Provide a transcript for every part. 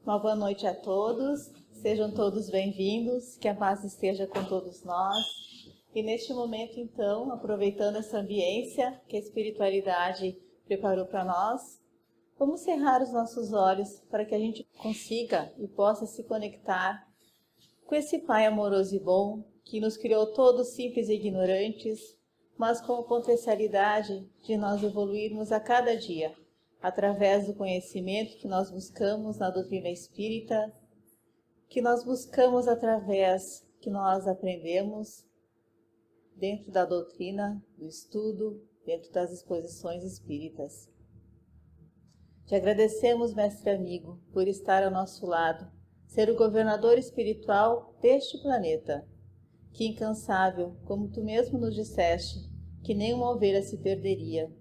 Uma boa noite a todos, sejam todos bem-vindos, que a paz esteja com todos nós. E neste momento, então, aproveitando essa ambiência que a espiritualidade preparou para nós, vamos cerrar os nossos olhos para que a gente consiga e possa se conectar com esse Pai amoroso e bom, que nos criou todos simples e ignorantes, mas com a potencialidade de nós evoluirmos a cada dia, através do conhecimento que nós buscamos na doutrina espírita, que nós buscamos através que nós aprendemos dentro da doutrina, do estudo, dentro das exposições espíritas. Te agradecemos, mestre amigo, por estar ao nosso lado, ser o governador espiritual deste planeta, que incansável, como tu mesmo nos disseste, que nenhuma ovelha se perderia.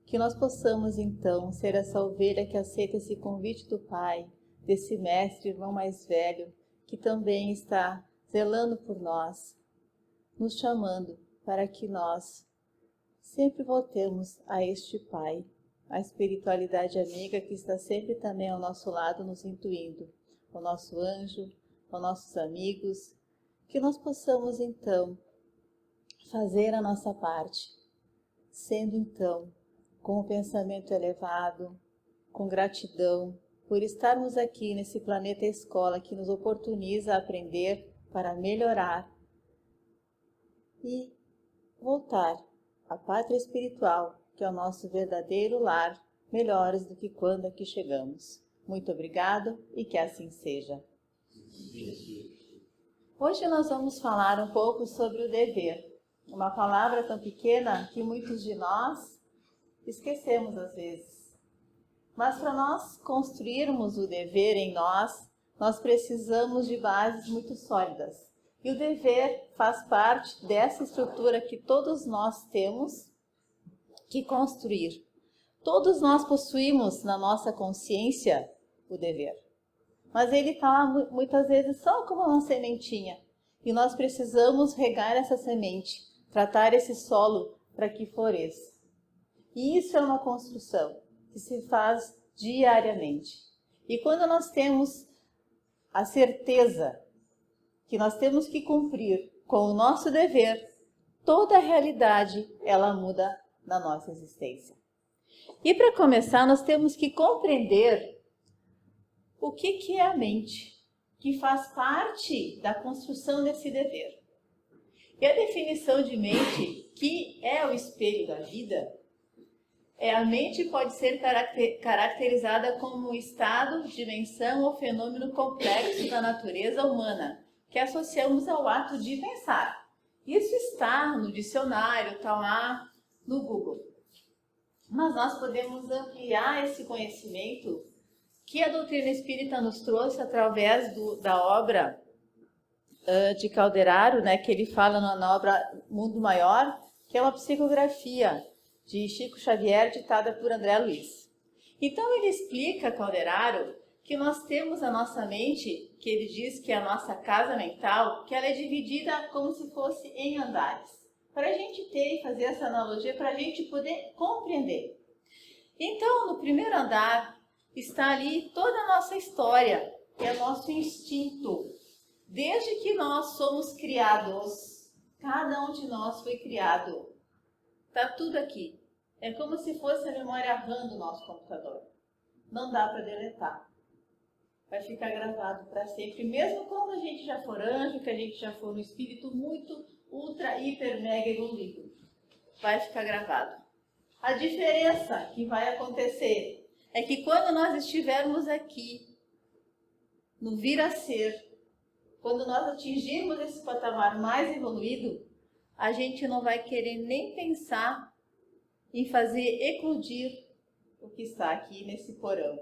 Que nós possamos, então, ser essa ovelha que aceita esse convite do Pai, desse mestre, irmão mais velho, que também está zelando por nós, nos chamando para que nós sempre voltemos a este Pai, a espiritualidade amiga que está sempre também ao nosso lado, nos intuindo, o nosso anjo, os nossos amigos, que nós possamos, então, fazer a nossa parte, sendo, então, com o pensamento elevado, com gratidão, por estarmos aqui nesse planeta escola que nos oportuniza a aprender para melhorar e voltar à pátria espiritual, que é o nosso verdadeiro lar, melhores do que quando aqui chegamos. Muito obrigado e que assim seja. Hoje nós vamos falar um pouco sobre o dever, uma palavra tão pequena que muitos de nós esquecemos às vezes. Mas para nós construirmos o dever em nós, nós precisamos de bases muito sólidas. E o dever faz parte dessa estrutura que todos nós temos que construir. Todos nós possuímos na nossa consciência o dever. Mas ele está lá muitas vezes só como uma sementinha. E nós precisamos regar essa semente, tratar esse solo para que floresça. E isso é uma construção que se faz diariamente. E quando nós temos a certeza que nós temos que cumprir com o nosso dever, toda a realidade ela muda na nossa existência. E para começar, nós temos que compreender o que é a mente, que faz parte da construção desse dever. E a definição de mente, que é o espelho da vida, a mente pode ser caracterizada como um estado, dimensão ou fenômeno complexo da natureza humana, que associamos ao ato de pensar. Isso está no dicionário, está lá no Google. Mas nós podemos ampliar esse conhecimento que a doutrina espírita nos trouxe através da obra de Calderaro, né, que ele fala na obra Mundo Maior, que é uma psicografia de Chico Xavier, ditada por André Luiz. Então ele explica, Calderaro, que nós temos a nossa mente, que ele diz que é a nossa casa mental, que ela é dividida como se fosse em andares. Para a gente ter e fazer essa analogia, para a gente poder compreender. Então, no primeiro andar, está ali toda a nossa história, que é o nosso instinto. Desde que nós somos criados, cada um de nós foi criado. Está tudo aqui. É como se fosse a memória RAM do nosso computador. Não dá para deletar. Vai ficar gravado para sempre. Mesmo quando a gente já for anjo, que a gente já for um espírito muito, ultra, hiper, mega evoluído. Vai ficar gravado. A diferença que vai acontecer é que quando nós estivermos aqui, no vir a ser, quando nós atingirmos esse patamar mais evoluído, a gente não vai querer nem pensar em fazer eclodir o que está aqui nesse porão,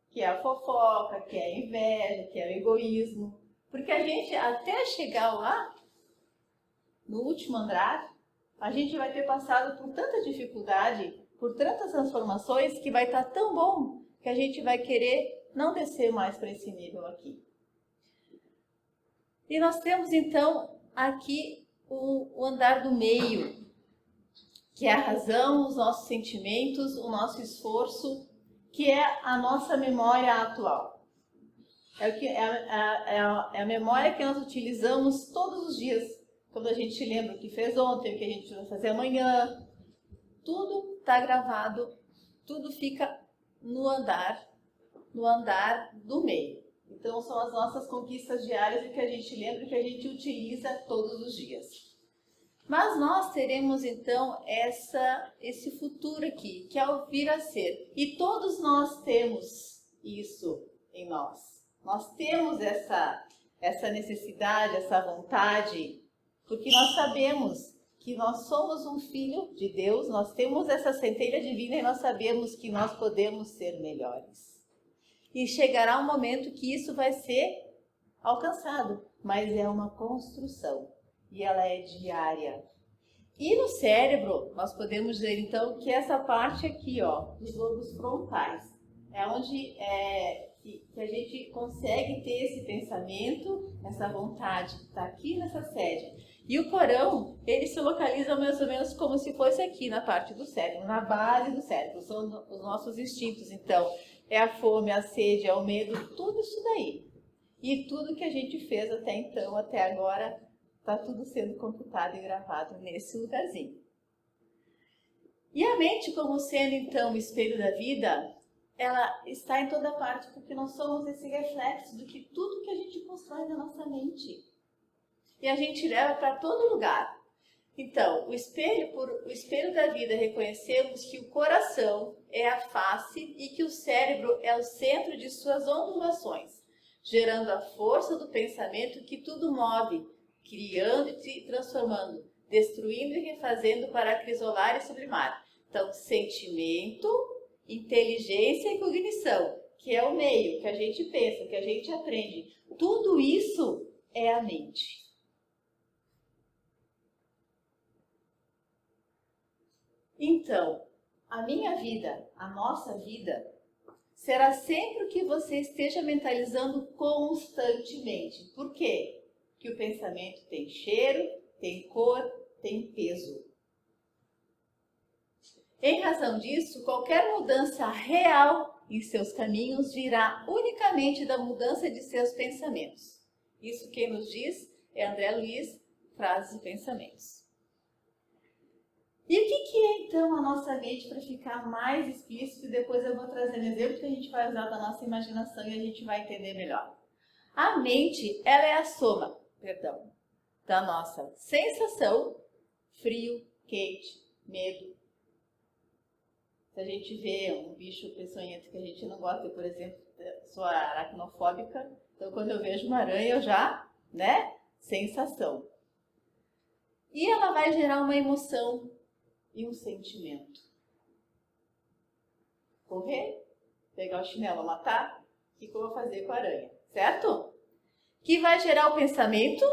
que é a fofoca, que é a inveja, que é o egoísmo. Porque a gente, até chegar lá, no último andar, a gente vai ter passado por tanta dificuldade, por tantas transformações, que vai estar tão bom que a gente vai querer não descer mais para esse nível aqui. E nós temos então aqui o andar do meio, que é a razão, os nossos sentimentos, o nosso esforço, que é a nossa memória atual. É a memória que nós utilizamos todos os dias. Quando a gente lembra o que fez ontem, o que a gente vai fazer amanhã. Tudo está gravado, tudo fica no andar do meio. Então, são as nossas conquistas diárias que a gente lembra e que a gente utiliza todos os dias. Mas nós teremos, então, esse futuro aqui, que é o vir a ser. E todos nós temos isso em nós. Nós temos essa necessidade, essa vontade, porque nós sabemos que nós somos um filho de Deus, nós temos essa centelha divina e nós sabemos que nós podemos ser melhores. E chegará um momento que isso vai ser alcançado, mas é uma construção e ela é diária. E no cérebro, nós podemos dizer então que essa parte aqui, ó, dos lobos frontais, é onde que a gente consegue ter esse pensamento, essa vontade que está aqui nessa sede. E o porão, ele se localiza mais ou menos como se fosse aqui na parte do cérebro, na base do cérebro, são os nossos instintos. Então, é a fome, a sede, é o medo, tudo isso daí. E tudo que a gente fez até então, até agora, está tudo sendo computado e gravado nesse lugarzinho. E a mente, como sendo então o espelho da vida, ela está em toda parte, porque nós somos esse reflexo do que tudo que a gente constrói na nossa mente. E a gente leva para todo lugar. Então, o espelho da vida, reconhecemos que o coração é a face e que o cérebro é o centro de suas ondulações, gerando a força do pensamento que tudo move, criando e transformando, destruindo e refazendo para acrisolar e sublimar. Então, sentimento, inteligência e cognição, que é o meio, que a gente pensa, que a gente aprende. Tudo isso é a mente. Então, a minha vida, a nossa vida, será sempre o que você esteja mentalizando constantemente. Por quê? Porque o pensamento tem cheiro, tem cor, tem peso. Em razão disso, qualquer mudança real em seus caminhos virá unicamente da mudança de seus pensamentos. Isso quem nos diz é André Luiz, Frases e Pensamentos. E o que é então a nossa mente, para ficar mais explícito, e depois eu vou trazer um exemplo que a gente vai usar da nossa imaginação e a gente vai entender melhor. A mente, ela é a soma, da nossa sensação, frio, quente, medo. Se a gente vê um bicho peçonhento que a gente não gosta, eu, por exemplo, sou aracnofóbica, então quando eu vejo uma aranha eu já, sensação. E ela vai gerar uma emoção e um sentimento. Correr, pegar o chinelo, matar, o que eu vou fazer com a aranha, certo? Que vai gerar o pensamento,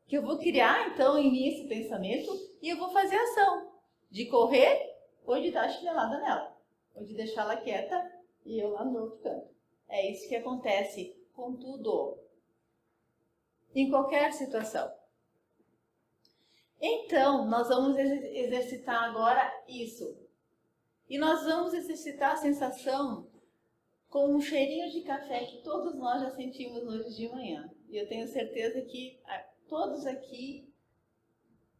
que eu vou criar então em mim esse pensamento e eu vou fazer a ação de correr ou de dar a chinelada nela, ou de deixá-la quieta e eu lá no outro canto. É isso que acontece com tudo, em qualquer situação. Então, nós vamos exercitar agora isso. E nós vamos exercitar a sensação com um cheirinho de café que todos nós já sentimos hoje de manhã. E eu tenho certeza que todos aqui,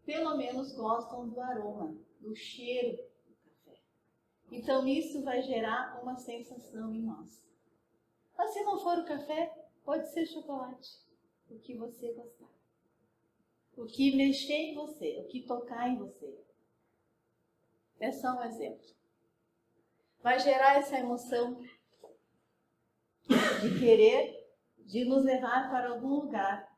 pelo menos, gostam do aroma, do cheiro do café. Então, isso vai gerar uma sensação em nós. Mas se não for o café, pode ser chocolate, o que você gostar. O que mexer em você, o que tocar em você. É só um exemplo. Vai gerar essa emoção de querer, de nos levar para algum lugar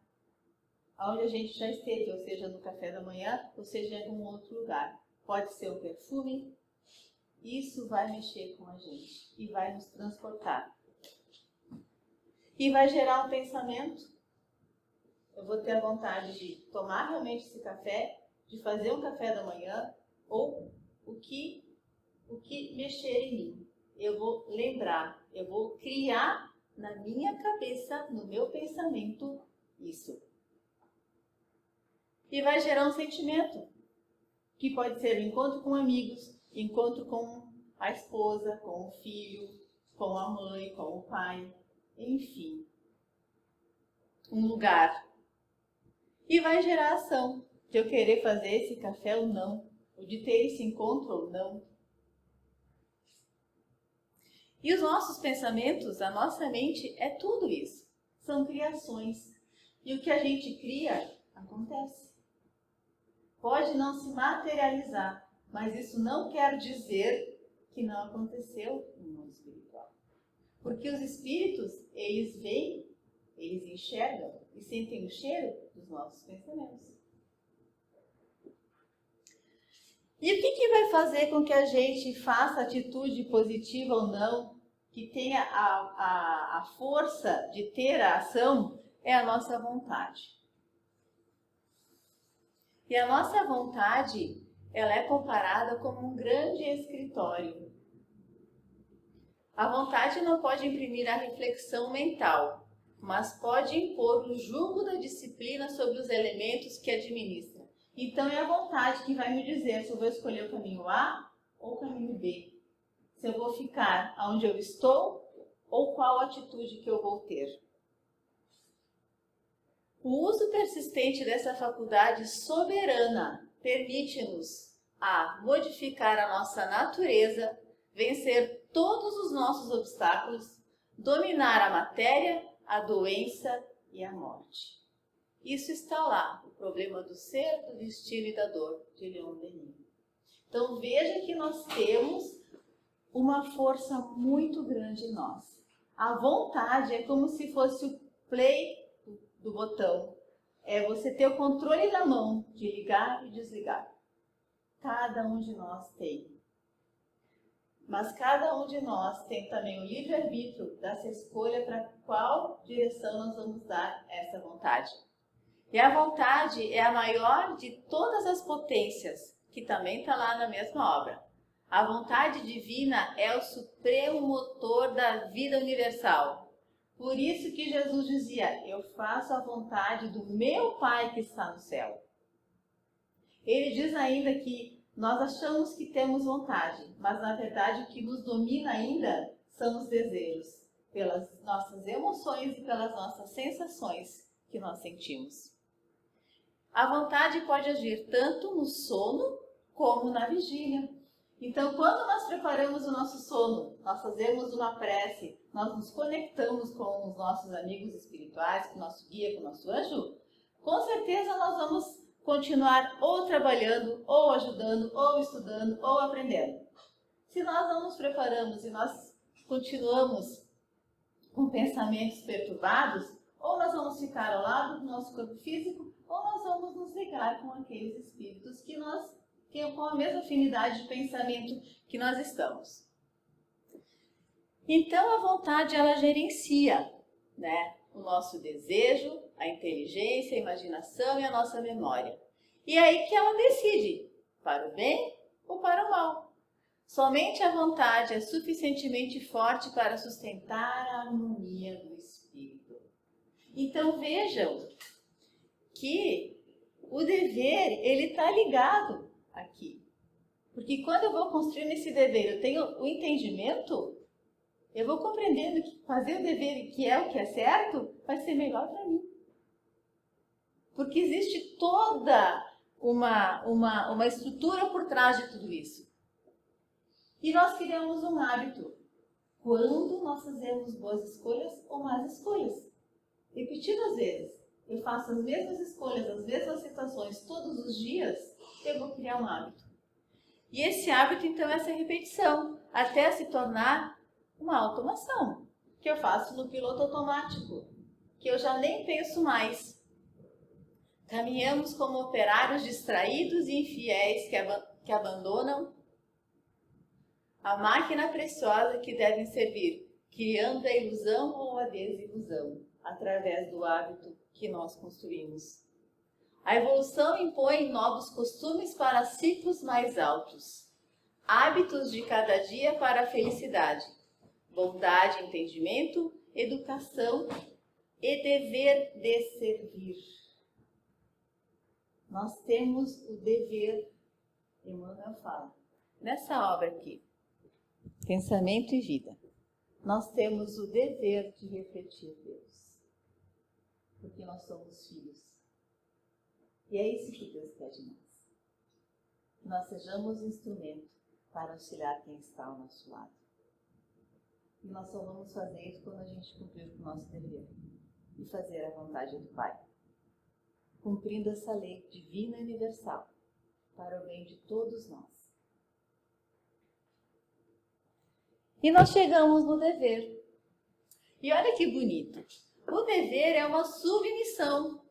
onde a gente já esteve, ou seja, no café da manhã, ou seja, em algum outro lugar. Pode ser um perfume. Isso vai mexer com a gente e vai nos transportar. E vai gerar um pensamento. Eu vou ter a vontade de tomar realmente esse café, de fazer um café da manhã, ou o que mexer em mim. Eu vou lembrar, eu vou criar na minha cabeça, no meu pensamento, isso. E vai gerar um sentimento, que pode ser um encontro com amigos, encontro com a esposa, com o filho, com a mãe, com o pai, enfim. um lugar. E vai gerar ação de eu querer fazer esse café ou não, ou de ter esse encontro ou não. E os nossos pensamentos, a nossa mente é tudo isso. São criações. E o que a gente cria, acontece. Pode não se materializar, mas isso não quer dizer que não aconteceu no mundo espiritual. Porque os espíritos, eles veem, eles enxergam e sentem o cheiro dos nossos pensamentos. E o que vai fazer com que a gente faça atitude positiva ou não, que tenha a força de ter a ação, é a nossa vontade. E a nossa vontade, ela é comparada como um grande escritório. A vontade não pode imprimir a reflexão mental, mas pode impor o jugo da disciplina sobre os elementos que administra. Então é a vontade que vai me dizer se eu vou escolher o caminho A ou o caminho B. Se eu vou ficar onde eu estou ou qual atitude que eu vou ter. O uso persistente dessa faculdade soberana permite-nos a modificar a nossa natureza, vencer todos os nossos obstáculos, dominar a matéria, a doença e a morte. Isso está lá, o problema do ser, do destino e da dor, de Leon Denis. Então veja que nós temos uma força muito grande em nós. A vontade é como se fosse o play do botão. É você ter o controle na mão de ligar e desligar. Cada um de nós tem. Mas cada um de nós tem também o livre-arbítrio dessa escolha para qual direção nós vamos dar essa vontade. E a vontade é a maior de todas as potências, que também está lá na mesma obra. A vontade divina é o supremo motor da vida universal. Por isso que Jesus dizia, eu faço a vontade do meu Pai que está no céu. Ele diz ainda que nós achamos que temos vontade, mas na verdade o que nos domina ainda são os desejos, pelas nossas emoções e pelas nossas sensações que nós sentimos. A vontade pode agir tanto no sono como na vigília. Então, quando nós preparamos o nosso sono, nós fazemos uma prece, nós nos conectamos com os nossos amigos espirituais, com o nosso guia, com o nosso anjo, com certeza nós vamos continuar ou trabalhando, ou ajudando, ou estudando, ou aprendendo. Se nós não nos preparamos e nós continuamos com pensamentos perturbados, ou nós vamos ficar ao lado do nosso corpo físico, ou nós vamos nos ligar com aqueles espíritos que com a mesma afinidade de pensamento que nós estamos. Então a vontade ela gerencia, né, o nosso desejo, a inteligência, a imaginação e a nossa memória. E é aí que ela decide para o bem ou para o mal. Somente a vontade é suficientemente forte para sustentar a harmonia do espírito. Então vejam que o dever ele está ligado aqui. Porque quando eu vou construindo esse dever, eu tenho o entendimento, eu vou compreendendo que fazer o dever que é o que é certo vai ser melhor para mim. Porque existe toda uma estrutura por trás de tudo isso. E nós criamos um hábito. Quando nós fazemos boas escolhas ou más escolhas. Repetidas vezes. Eu faço as mesmas escolhas, as mesmas situações todos os dias, eu vou criar um hábito. E esse hábito, então, é essa repetição, até se tornar uma automação, que eu faço no piloto automático, que eu já nem penso mais. Caminhamos como operários distraídos e infiéis que abandonam a máquina preciosa que devem servir, criando a ilusão ou a desilusão, através do hábito que nós construímos. A evolução impõe novos costumes para ciclos mais altos, hábitos de cada dia para a felicidade, bondade, entendimento, educação e dever de servir. Nós temos o dever, Emmanuel fala, nessa obra aqui, Pensamento e Vida, nós temos o dever de refletir Deus. porque nós somos filhos. E é isso que Deus quer de nós. Que nós sejamos instrumento para auxiliar quem está ao nosso lado. E nós só vamos fazer isso quando a gente cumprir o nosso dever e fazer a vontade do Pai, cumprindo essa lei divina e universal para o bem de todos nós. E nós chegamos no dever. E olha que bonito. O dever é uma submissão.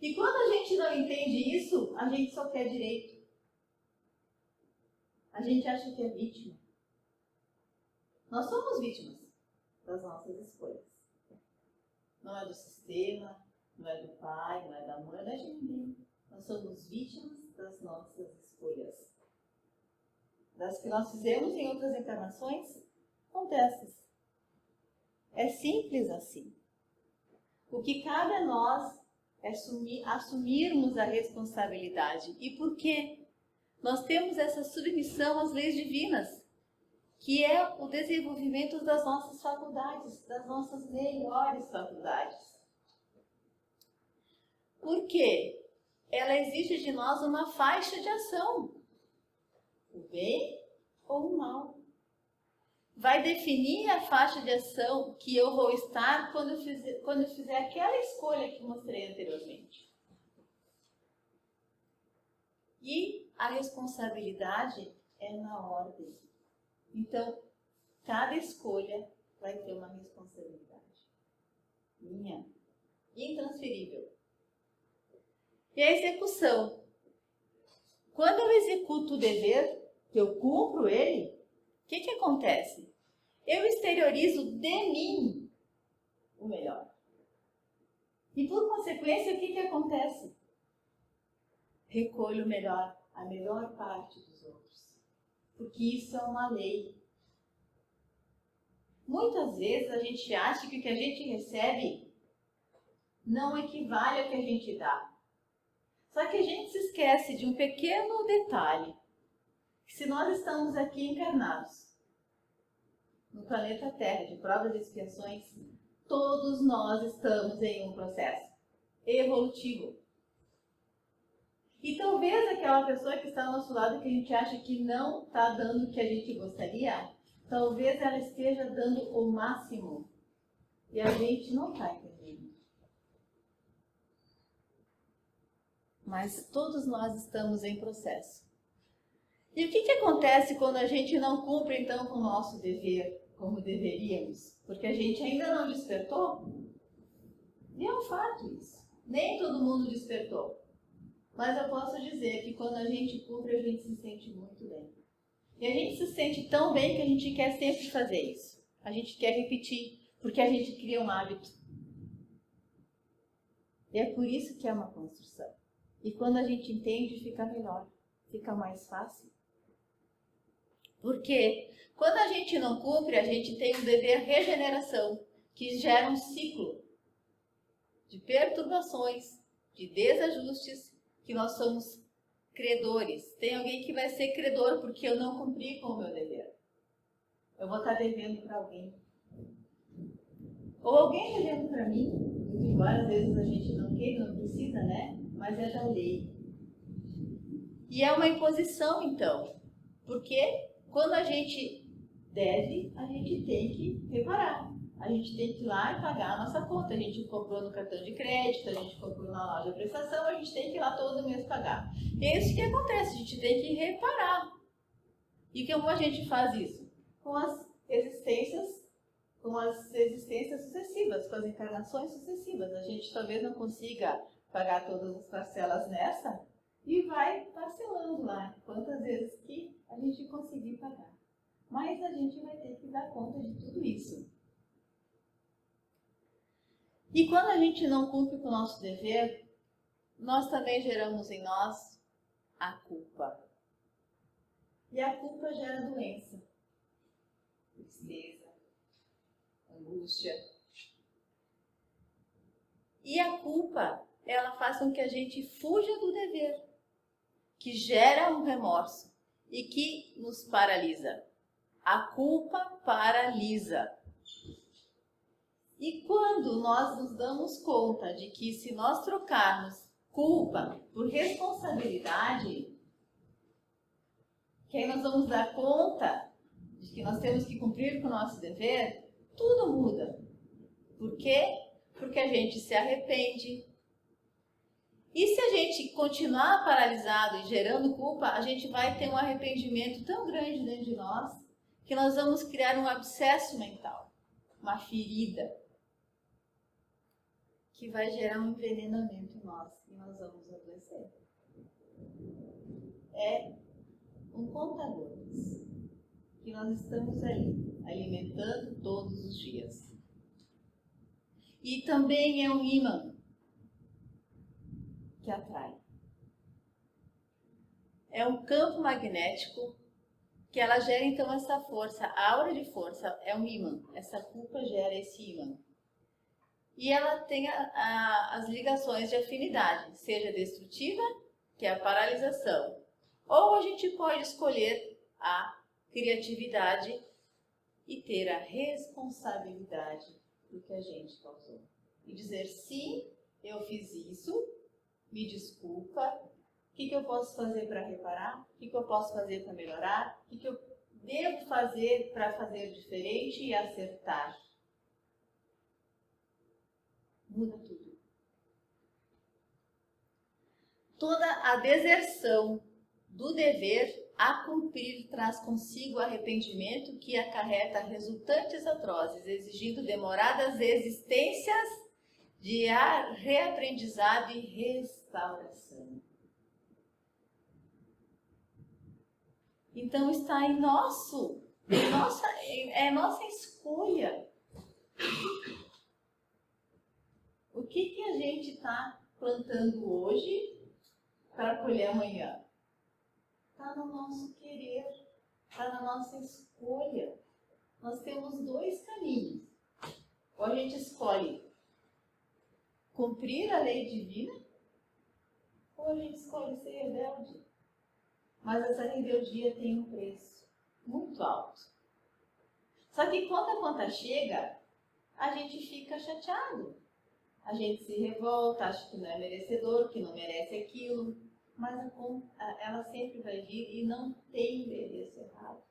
E quando a gente não entende isso, a gente só quer direito. A gente acha que é vítima. Nós somos vítimas das nossas escolhas. Não é do sistema, não é do pai, não é da mãe, não é de ninguém. Nós somos vítimas das nossas escolhas. Das que nós fizemos em outras encarnações, são dessas. É simples assim. O que cabe a nós é assumirmos a responsabilidade. E por quê? Nós temos essa submissão às leis divinas, que é o desenvolvimento das nossas faculdades, das nossas melhores faculdades. Por quê? Ela exige de nós uma faixa de ação. O bem ou o mal. Vai definir a faixa de ação que eu vou estar quando eu fizer aquela escolha que mostrei anteriormente. E a responsabilidade é na ordem. Então, cada escolha vai ter uma responsabilidade. Minha. Intransferível. E a execução. Quando eu executo o dever, que eu cumpro ele, o que acontece? Eu exteriorizo de mim o melhor. E por consequência, o que acontece? Recolho o melhor, a melhor parte dos outros. Porque isso é uma lei. Muitas vezes a gente acha que o que a gente recebe não equivale ao que a gente dá. Só que a gente se esquece de um pequeno detalhe. Que se nós estamos aqui encarnados, no planeta Terra, de provas e expiações, todos nós estamos em um processo evolutivo. E talvez aquela pessoa que está ao nosso lado, que a gente acha que não está dando o que a gente gostaria, talvez ela esteja dando o máximo e a gente não está entendendo. Mas todos nós estamos em processo. E o que acontece quando a gente não cumpre, então, com o nosso dever, como deveríamos? Porque a gente ainda não despertou? E é um fato isso. Nem todo mundo despertou. Mas eu posso dizer que quando a gente cumpre, a gente se sente muito bem. E a gente se sente tão bem que a gente quer sempre fazer isso. A gente quer repetir, porque a gente cria um hábito. E é por isso que é uma construção. E quando a gente entende, fica melhor, fica mais fácil. Porque quando a gente não cumpre, a gente tem um dever regeneração, que gera um ciclo de perturbações, de desajustes, que nós somos credores. Tem alguém que vai ser credor porque eu não cumpri com o meu dever. Eu vou estar devendo para alguém. Ou alguém devendo para mim, embora às vezes a gente não queira, não precisa, né? Mas é da lei. E é uma imposição, então. Porque quando a gente deve, a gente tem que reparar. A gente tem que ir lá e pagar a nossa conta. A gente comprou no cartão de crédito, a gente comprou na loja de prestação, a gente tem que ir lá todo mês pagar. E é isso que acontece, a gente tem que reparar. E como a gente faz isso? Com as existências sucessivas, com as encarnações sucessivas. A gente talvez não consiga pagar todas as parcelas nessa e vai parcelando lá, quantas vezes que a gente conseguir pagar. Mas a gente vai ter que dar conta de tudo isso. E quando a gente não cumpre com o nosso dever, nós também geramos em nós a culpa. E a culpa gera doença, tristeza, angústia. E a culpa, ela faz com que a gente fuja do dever, que gera um remorso e que nos paralisa. A culpa paralisa. E quando nós nos damos conta de que se nós trocarmos culpa por responsabilidade, que aí nós vamos dar conta de que nós temos que cumprir com o nosso dever, tudo muda. Por quê? Porque a gente se arrepende. E se a gente continuar paralisado e gerando culpa, a gente vai ter um arrependimento tão grande dentro de nós que nós vamos criar um abscesso mental, uma ferida, que vai gerar um envenenamento em nós e nós vamos adoecer. É um conta-gotas que nós estamos ali alimentando todos os dias. E também é um imã que atrai. É um campo magnético que ela gera então essa força. A aura de força é um imã. Essa culpa gera esse imã. E ela tem as ligações de afinidade, seja destrutiva, que é a paralisação, ou a gente pode escolher a criatividade e ter a responsabilidade do que a gente causou. E dizer, sim, eu fiz isso, me desculpa, o que eu posso fazer para reparar? O que eu posso fazer para melhorar? O que eu devo fazer para fazer diferente e acertar? Muda tudo. Toda a deserção do dever a cumprir traz consigo arrependimento que acarreta resultantes atrozes, exigindo demoradas existências de reaprendizado e restauração. Então está em nossa escolha. O que a gente está plantando hoje para colher amanhã? Está no nosso querer, está na nossa escolha. Nós temos dois caminhos. Ou a gente escolhe cumprir a lei divina, ou a gente escolhe ser rebelde. Mas essa rebeldia tem um preço muito alto. Só que quando a conta chega, a gente fica chateado. A gente se revolta, acha que não é merecedor, que não merece aquilo. Mas a conta, ela sempre vai vir e não tem endereço errado.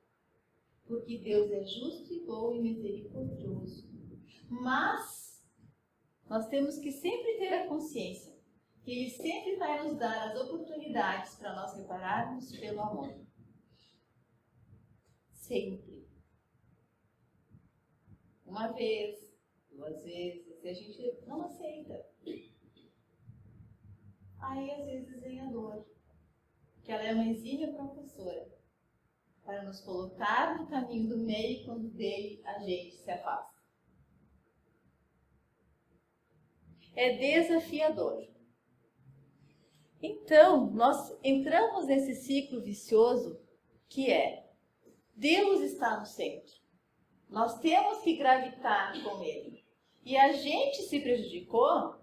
Porque Deus é justo e bom e misericordioso. Mas nós temos que sempre ter a consciência que Ele sempre vai nos dar as oportunidades para nós repararmos pelo amor. Sempre. Uma vez, duas vezes, e a gente não aceita. Aí às vezes vem a dor, que ela é uma exímia professora, para nos colocar no caminho do meio quando dele a gente se afasta. É desafiador. Então, nós entramos nesse ciclo vicioso que é Deus está no centro. Nós temos que gravitar com Ele. E a gente se prejudicou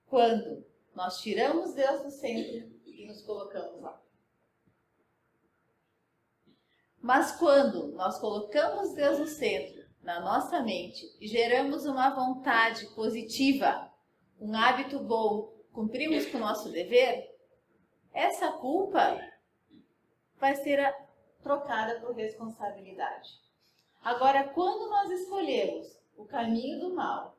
quando nós tiramos Deus do centro e nos colocamos lá. Mas quando nós colocamos Deus no centro, na nossa mente, e geramos uma vontade positiva, um hábito bom, cumprimos com o nosso dever, essa culpa vai ser trocada por responsabilidade. Agora, quando nós escolhemos o caminho do mal,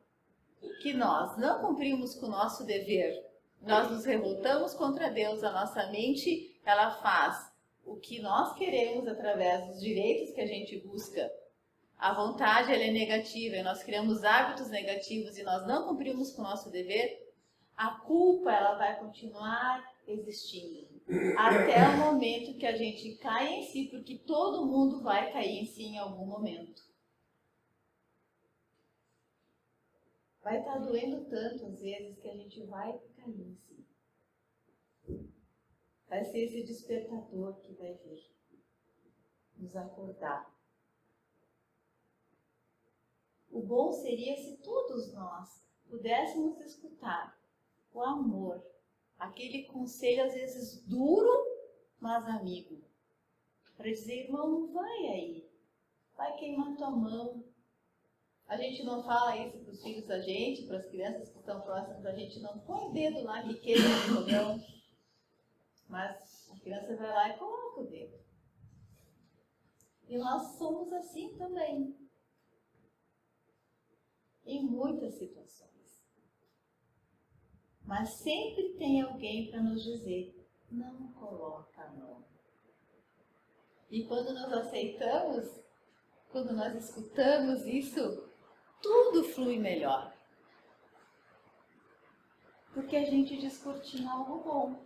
que nós não cumprimos com o nosso dever, nós nos revoltamos contra Deus, a nossa mente, ela faz o que nós queremos através dos direitos que a gente busca. A vontade, ela é negativa, e nós criamos hábitos negativos e nós não cumprimos com o nosso dever, a culpa, ela vai continuar existindo. Até o momento que a gente cai em si, porque todo mundo vai cair em si em algum momento. Vai estar doendo tanto às vezes que a gente vai cair em si. Vai ser esse despertador que vai vir nos acordar. O bom seria se todos nós pudéssemos escutar o amor, aquele conselho às vezes duro, mas amigo, para dizer, irmão, não vai aí, vai queimar tua mão. A gente não fala isso para os filhos da gente, para as crianças que estão próximas da gente, não põe o dedo lá que queima no fogão. Mas a criança vai lá e coloca o dedo. E nós somos assim também. Em muitas situações. Mas sempre tem alguém para nos dizer, não coloca a mão. E quando nós aceitamos, quando nós escutamos isso, tudo flui melhor. Porque a gente descortina algo bom.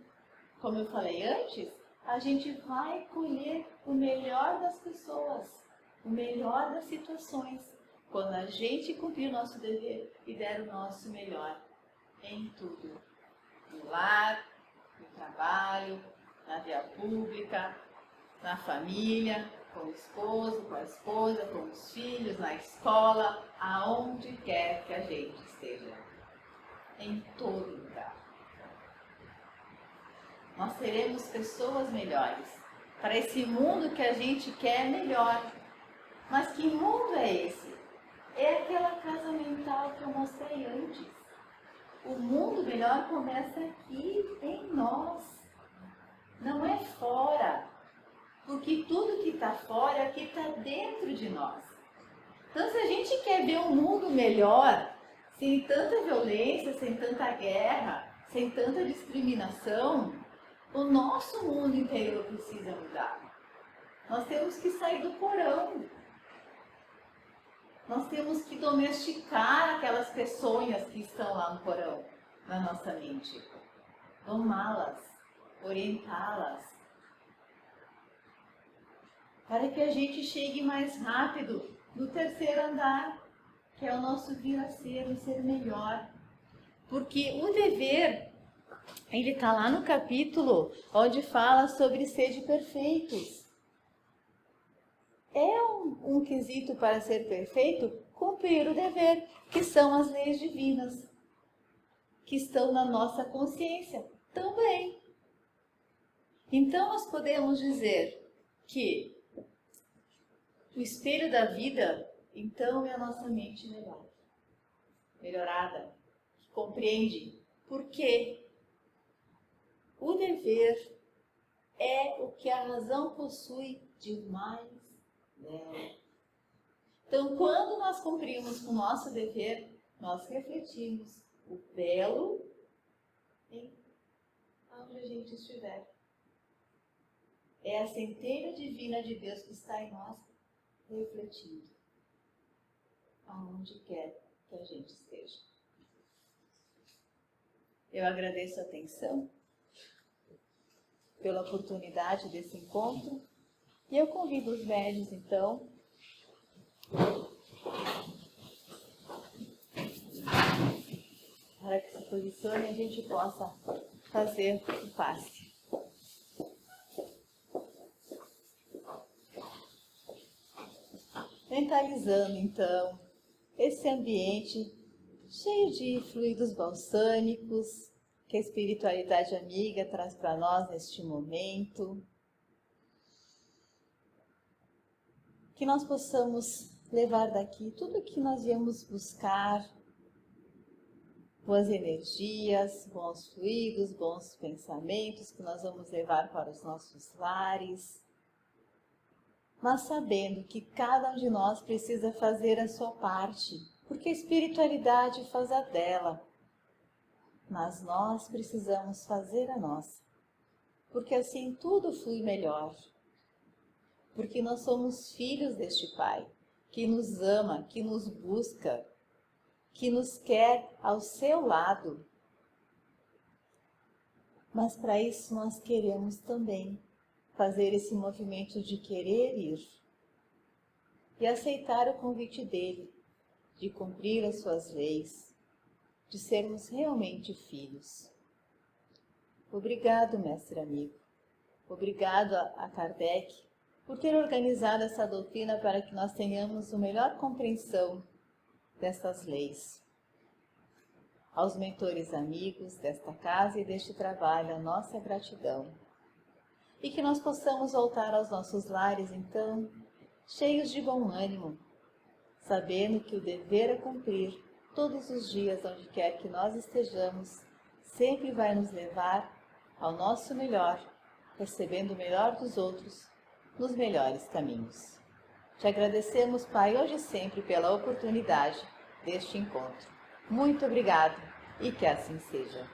Como eu falei antes, a gente vai colher o melhor das pessoas, o melhor das situações, quando a gente cumprir o nosso dever e der o nosso melhor em tudo. No lar, no trabalho, na via pública, na família, com o esposo, com a esposa, com os filhos, na escola, aonde quer que a gente esteja. Em todo lugar. Nós seremos pessoas melhores para esse mundo que a gente quer melhor. Mas que mundo é esse? É aquela casa mental que eu mostrei antes. O mundo melhor começa aqui, em nós. Não é fora. Porque tudo que está fora aqui está dentro de nós. Então, se a gente quer ver um mundo melhor, sem tanta violência, sem tanta guerra, sem tanta discriminação, o nosso mundo interior precisa mudar. Nós temos que sair do porão. Nós temos que domesticar aquelas peçonhas que estão lá no porão, na nossa mente. Domá-las, orientá-las. Para que a gente chegue mais rápido no terceiro andar, que é o nosso vir a ser, um ser melhor. Porque o dever, ele está lá no capítulo onde fala sobre ser perfeitos. É um quesito para ser perfeito, cumprir o dever, que são as leis divinas, que estão na nossa consciência também. Então nós podemos dizer que o espelho da vida, então, é a nossa mente melhorada, que compreende por quê. O dever é o que a razão possui de mais belo. Então, quando nós cumprimos o nosso dever, nós refletimos o belo em onde a gente estiver. É a centelha divina de Deus que está em nós, refletindo aonde quer que a gente esteja. Eu agradeço a atenção pela oportunidade desse encontro e eu convido os médiuns, então, para que se posicionem e a gente possa fazer o passe. Mentalizando, então, esse ambiente cheio de fluidos balsâmicos que a espiritualidade amiga traz para nós neste momento. Que nós possamos levar daqui tudo o que nós viemos buscar, boas energias, bons fluidos, bons pensamentos que nós vamos levar para os nossos lares, mas sabendo que cada um de nós precisa fazer a sua parte, porque a espiritualidade faz a dela, mas nós precisamos fazer a nossa, porque assim tudo flui melhor, porque nós somos filhos deste Pai, que nos ama, que nos busca, que nos quer ao seu lado. Mas para isso nós queremos também fazer esse movimento de querer ir e aceitar o convite dele, de cumprir as suas leis, de sermos realmente filhos. Obrigado, mestre amigo. Obrigado a Kardec por ter organizado essa doutrina para que nós tenhamos a melhor compreensão dessas leis. Aos mentores amigos desta casa e deste trabalho, a nossa gratidão. E que nós possamos voltar aos nossos lares, então, cheios de bom ânimo, sabendo que o dever a cumprir todos os dias, onde quer que nós estejamos, sempre vai nos levar ao nosso melhor, recebendo o melhor dos outros nos melhores caminhos. Te agradecemos, Pai, hoje e sempre pela oportunidade deste encontro. Muito obrigado e que assim seja.